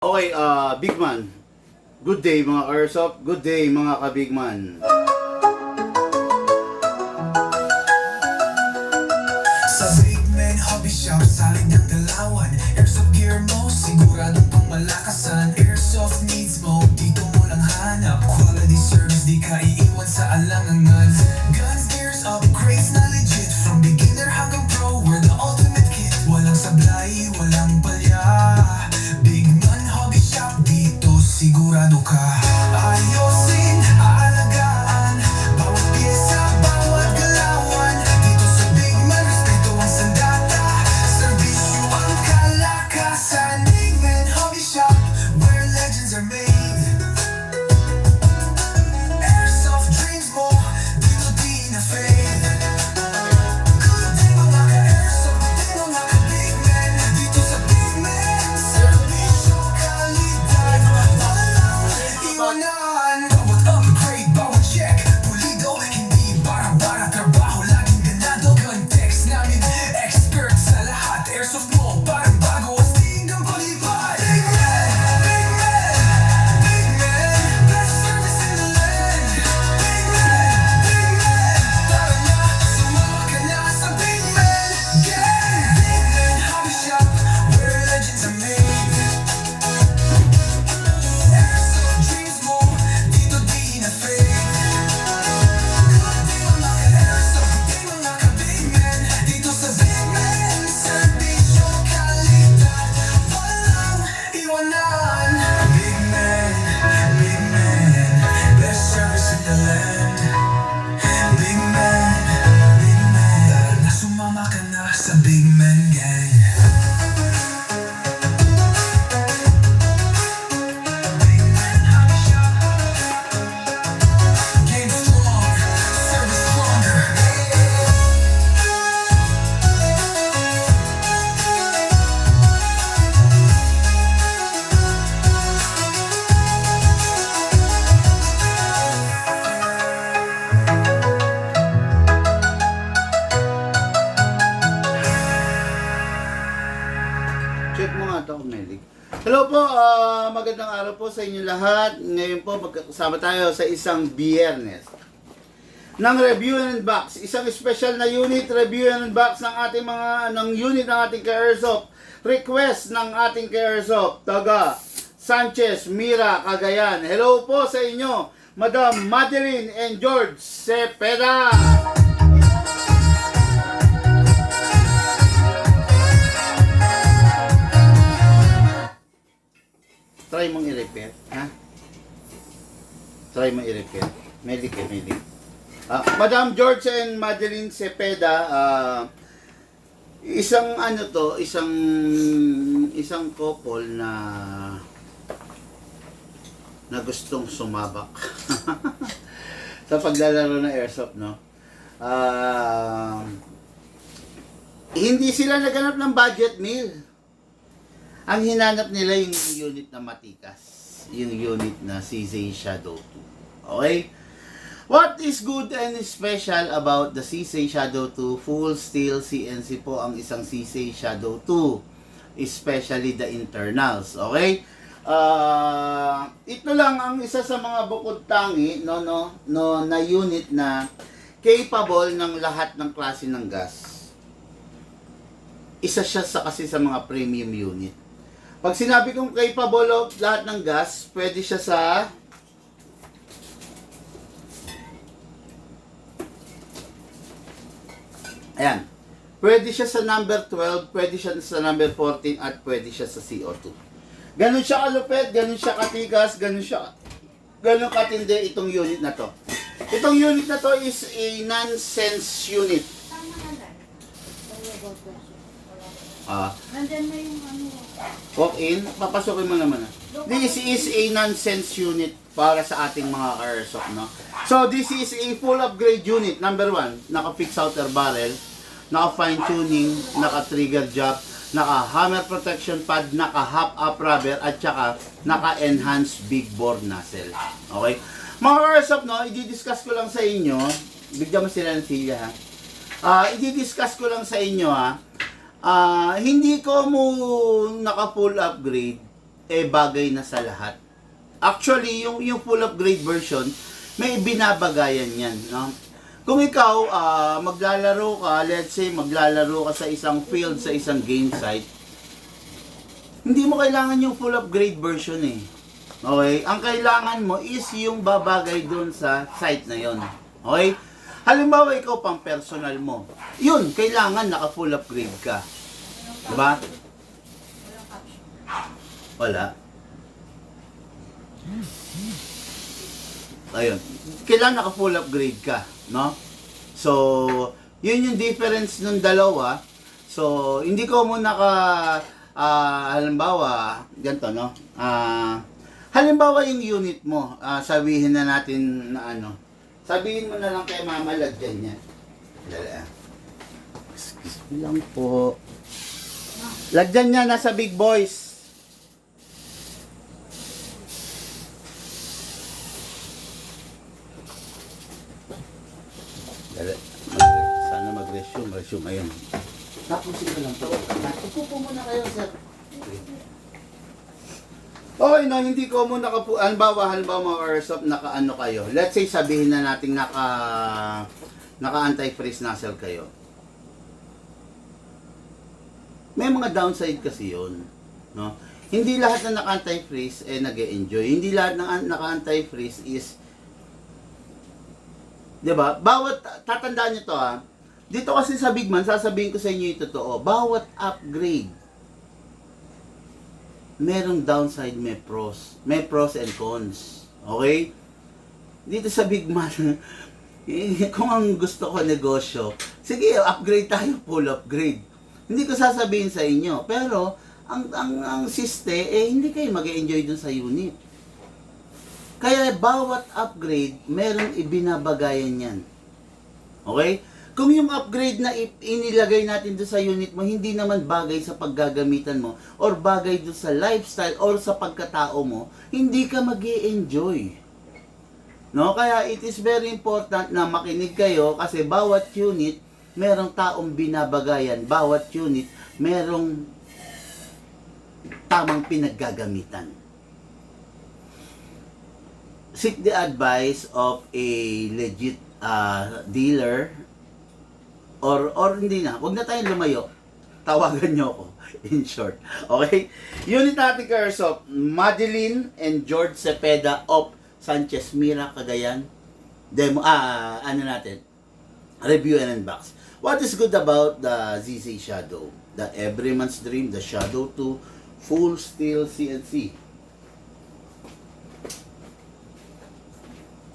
Okay, Big Man. Good day mga Airsoft. Good day mga ka-Big Man. Sa Big Man Hobby Shop, saling ng dalawan. Airsoft gear mo, siguradong pang malakasan. Airsoft needs mo, dito mo lang hanap. Quality service, di ka iiwan sa alangangan. Guns, gears, upgrades na legit. From beginner hanggang pro, we're the ultimate kit. Walang sablay, walang palya. Big Man Hobby Shop, dito sigurado ka. Ayosin, aalagaan, bawat pyesa, bawat galawan. Dito sa Big Man, respeto ang sandata, serbisyo ang kalakasan. Big Man Hobby Shop, where legends are made. Airsoft dreams mo, dito di na fade. Good day mga ka-airsoft, good day mga ka-Big Man. Dito sa Big Man, serbisyo, kalidad, walang iwanan. Bawat upgrade, bawat check, pulido, hindi bara-bara trabaho, laging ganado. Context namin, expert sa lahat. Airsoft mo, parang bago, astig ang palipad. Big Man, Big Man, Big Man, best service in the land. Big Man, Big Man, tara na, sumama ka na sa Big Man Gang. Big Man Hobby Shop, where legends are made. Airsoft dreams mo, dito di na fade. Good day mga ka-airsoft, good day mga ka-Big Man. Dito sa Big Man, serbisyo, kalidad, walang iwanan. Big Man, Big Man, best service in the land. Big Man, Big Man, tara na, sumama ka na sa Big Man Gang. Big Man Hobby Shop, game strong, service stronger. Check mo nga ito, Melik. Hello po, magandang araw po sa inyo lahat. Ngayon po magkakasama tayo sa isang biyernes ng review and unbox. Isang special na unit, review and unbox ng ating unit ng ating ka-Airsoft. Request ng ating ka-Airsoft, taga Sanchez, Mira, Cagayan. Hello po sa inyo, Madam Madeline and George Cepeda. Try mong i-repair, ha? Try mong i-repair. Melik. Madam George and Madeline Cepeda, isang couple na gustong sumabak sa paglalaro ng airsoft, no? Hindi sila naghanap ng budget meal. Ang hinanap nila yung unit na matikas, yung unit na CZ Shadow 2. Okay? What is good and special about the CZ Shadow 2? Full steel CNC po ang isang CZ Shadow 2, especially the internals. Okay? Ito lang ang isa sa mga bukod tangi na unit na capable ng lahat ng klase ng gas. Isa siya kasi sa mga premium unit. Pag sinabi kong capable of lahat ng gas, pwede siya sa ayan. Pwede siya sa number 12, pwede siya sa number 14, at pwede siya sa CO2. Ganun siya kalupit, ganun siya katigas, ganun katindi itong unit na to. Itong unit na to is a nonsense unit. Nandyan na yung ano. Walk-in, papasukin mo naman. This is a nonsense unit para sa ating mga airsoft, no? So, this is a full upgrade unit. Number 1, naka-fix outer barrel, naka-fine tuning, naka-trigger job, naka-hammer protection pad, naka-half-up rubber, at saka naka-enhanced big bore nozzle. Okay? Mga airsoft, no? I-discuss ko lang sa inyo. Bigyan mo sila ng silya, ha? I-discuss ko lang sa inyo, ha? Hindi ko mo naka full upgrade bagay na sa lahat. Actually, yung full upgrade version, may binabagayan yan, no? Kung ikaw, maglalaro ka, let's say, maglalaro ka sa isang field, sa isang game site, hindi mo kailangan yung full upgrade version eh. Okay? Ang kailangan mo is yung babagay dun sa site na yon. Okay? Halimbawa, ikaw pang personal mo. Yun, kailangan naka full upgrade ka. Diba? Wala. Ayun. Kailangan naka full upgrade ka. No? So, yun yung difference ng dalawa. So, hindi ko muna halimbawa, ganito, no? Halimbawa yung unit mo, sabihin na natin na ano, sabihin mo na lang kay Mama, lagyan niya. Lala. Excuse me lang po. Lagyan niya, nasa big boys. Lala. Sana mag-resume. Ayun. Tapusin ko lang po. Upo po muna kayo, sir. Okay, no, hindi ko muna halimbawa mga airsoft, naka-ano kayo. Let's say, sabihin na natin naka-anti-freeze nozzle kayo. May mga downside kasi yun. No? Hindi lahat na naka-anti-freeze nag-e-enjoy. Hindi lahat ng naka-anti-freeze is, diba? Tatandaan nyo to dito kasi sa Big Man, sasabihin ko sa inyo yung totoo. Bawat upgrade, merong downside, may pros. May pros and cons. Okay? Dito sa Big Man, kung ang gusto ko negosyo, sige, upgrade tayo, full upgrade. Hindi ko sasabihin sa inyo. Pero, ang siste, hindi kayo mag-enjoy dun sa unit. Kaya, bawat upgrade, merong ibinabagayan yan. Okay? Kung yung upgrade na inilagay natin doon sa unit mo, hindi naman bagay sa paggagamitan mo, or bagay doon sa lifestyle, or sa pagkatao mo, hindi ka mag-e-enjoy. No? Kaya it is very important na makinig kayo kasi bawat unit, merong taong binabagayan. Bawat unit, merong tamang pinaggagamitan. Seek the advice of a legit dealer. Or hindi na, wag na tayong lumayo. Tawagan nyo ako, in short. Okay? Unit natin ka Airsoft, Madeline and George Cepeda of Sanchez Mira, Cagayan. Demo, natin? Review and unbox. What is good about the ZZ Shadow? The Everyman's Dream, the Shadow 2, Full Steel CNC.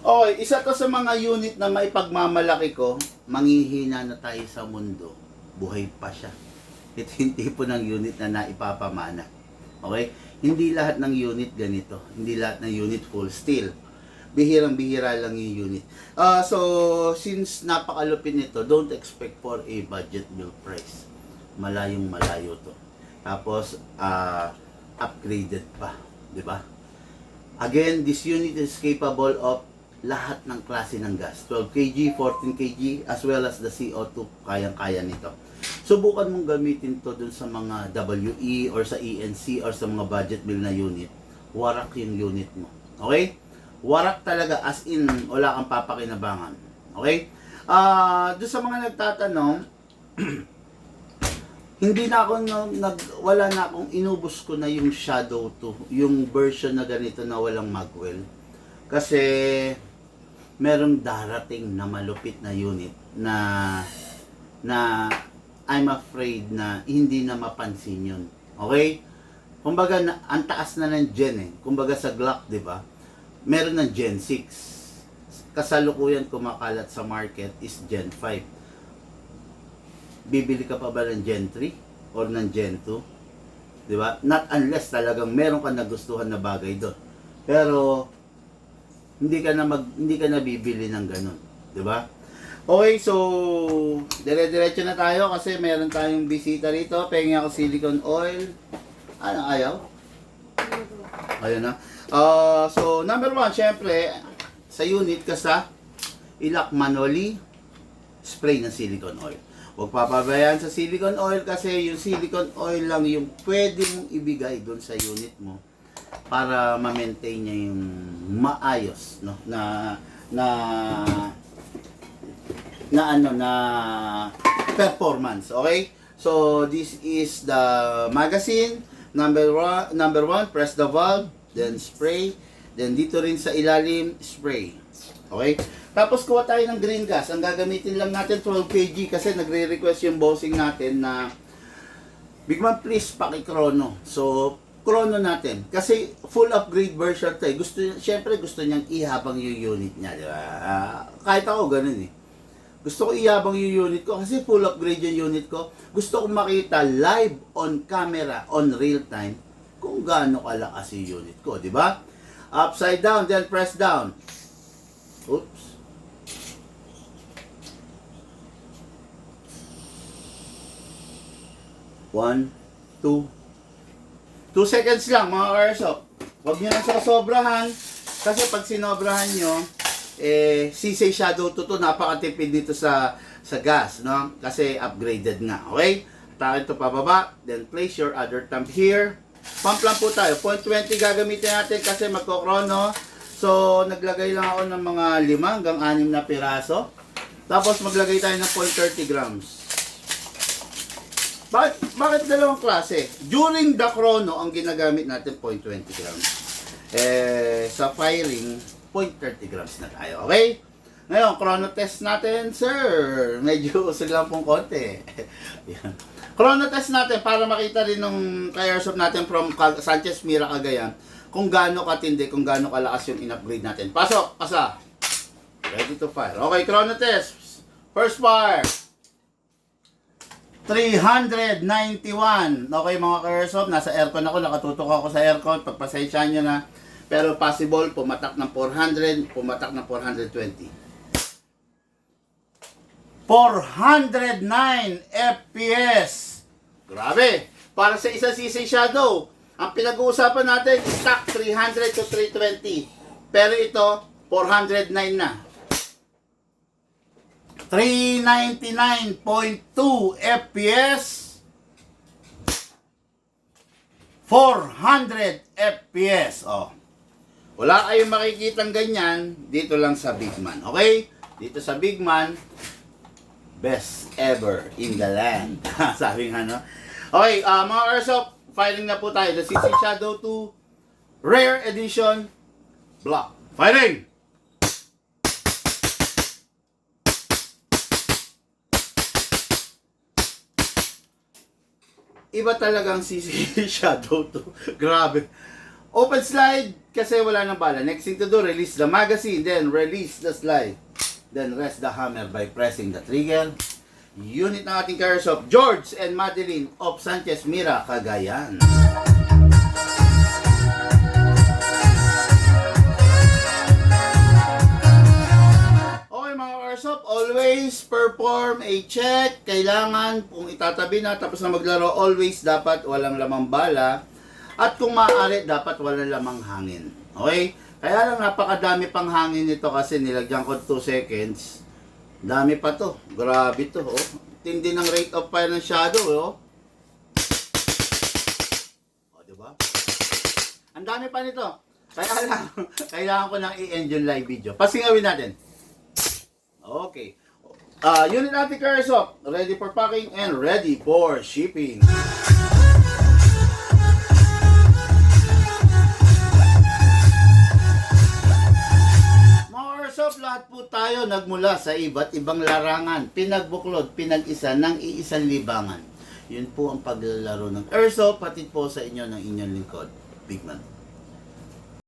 Okay, isa to sa mga unit na maipagmamalaki ko, manghihina na tayo sa mundo, buhay pa siya. Ito yung tipo ng unit na naipapamana. Okay? Hindi lahat ng unit ganito. Hindi lahat ng unit full steel. Bihirang-bihira lang yung unit. So, since napakalupin nito, don't expect for a budget bill price. Malayong malayo to. Tapos, upgraded pa. Diba? Again, this unit is capable of lahat ng klase ng gas. 12 kg, 14 kg, as well as the CO2, kayang-kaya nito. Subukan mong gamitin to dun sa mga WE or sa ENC or sa mga budget bill na unit. Warak yung unit mo. Okay? Warak talaga, as in, wala kang papakinabangan. Okay? Doon sa mga nagtatanong, hindi na ako wala na akong inubos ko na yung Shadow 2, yung version na ganito na walang magwell. Kasi merong darating na malupit na unit na I'm afraid na hindi na mapansin yun. Okay? Kumbaga, ang taas na ng Gen Kumbaga sa Glock, di ba? Meron ng Gen 6. Kasalukuyan kumakalat sa market is Gen 5. Bibili ka pa ba ng Gen 3 or ng Gen 2? Di ba? Not unless talagang meron ka nagustuhan na bagay doon. Pero hindi ka na bibili ng ganun, 'di ba? Okay, so dire-diretso na tayo kasi meron tayong bisita rito. Pengi ako silicone oil. Ano ayaw? Ayun na. So number 1, syempre sa unit ka sa ilak manually spray ng silicone oil. Huwag papabayaan sa silicone oil kasi yung silicone oil lang yung pwede mong ibigay doon sa unit mo para ma-maintain niya yung maayos, no, na performance. Okay, so this is the magazine. Number one, press the valve, then spray, then dito rin sa ilalim, spray. Okay, tapos kuha tayo ng green gas. Ang gagamitin lang natin 12 kg kasi nagre-request yung bossing natin na Bigman, please paki-chrono. So chrono natin kasi full upgrade version 'to. Syempre gusto niyang ihabang yung unit niya, di ba? Kahit ako ganun eh. Gusto ko ihabang yung unit ko kasi full upgrade yung unit ko. Gusto kong makita live on camera, on real time, kung gaano kalakas yung unit ko, di ba? Upside down, then press down. Oops. One, 2 seconds lang mga ka-airsoft. Huwag nyo nang sobrahan kasi pag sinobrahan nyo, CC Shadow 2 to, napakatipid dito sa gas, no? Kasi upgraded nga, okay? Takin to pababa, then place your other thumb here. Pump lang po tayo, 0.20 gagamitin natin kasi magkokrono. So, naglagay lang ako ng mga 5 hanggang 6 na piraso. Tapos maglagay tayo ng 0.30 grams. Bakit dalawang klase? During the chrono, ang ginagamit natin 0.20 grams. Sa firing, 0.30 grams na tayo. Okay? Ngayon, chrono test natin, sir. Medyo usog lang pong konti. Yan. Chrono test natin para makita rin nung airsoft natin from Sanchez Mira, Cagayan kung gaano katindi, kung gaano kalakas yung in-upgrade natin. Pasok! Pasa! Ready to fire. Okay, chrono test. First fire. 391. Okay mga ka-airsoft, nasa aircon ako, nakatutok ako sa aircon, pagpasensyahan nyo na. Pero possible, pumatak ng 400, pumatak ng 420. 409 FPS. Grabe. Para sa isa CC Shadow, ang pinag-uusapan natin, stock 300 to 320. Pero ito, 409 na. 399.2 FPS. 400 FPS. Oh. Wala kayong makikitang ganyan dito lang sa Bigman. Okay? Dito sa Bigman, best ever in the land. Sabi nga, no? Okay, mga airsoft, firing na po tayo. The CC Shadow 2 Rare Edition Block. Firing! Iba talagang CC Shadow 2. Grabe. Open slide kasi wala nang bala. Next thing to do, release the magazine, then release the slide. Then rest the hammer by pressing the trigger. Unit ng ating airsoft, George and Madeline of Sanchez Mira, Cagayan. Okay mga airsoft, always perform a check. Kailangan kung itatabi na tapos na maglaro, always dapat walang lamang bala. At kung maaari, dapat walang lamang hangin. Okay? Kaya lang napakadami pang hangin nito kasi nilagyan ko 2 seconds. Dami pa to. Grabe to. Oh. Tindi ng rate of fire ng Shadow. Oh. Oh, diba? Ang dami pa nito. Kaya lang, kailangan ko nang i-end yung live video. Pasingawin natin. Okay. Unit natin airsoft. Ready for packing and ready for shipping. Lahat po tayo nagmula sa iba't ibang larangan, pinagbuklod, pinag-isa ng iisang libangan. Yun po ang paglalaro ng airsoft, pati po sa inyo ng inyong lingkod, Bigman.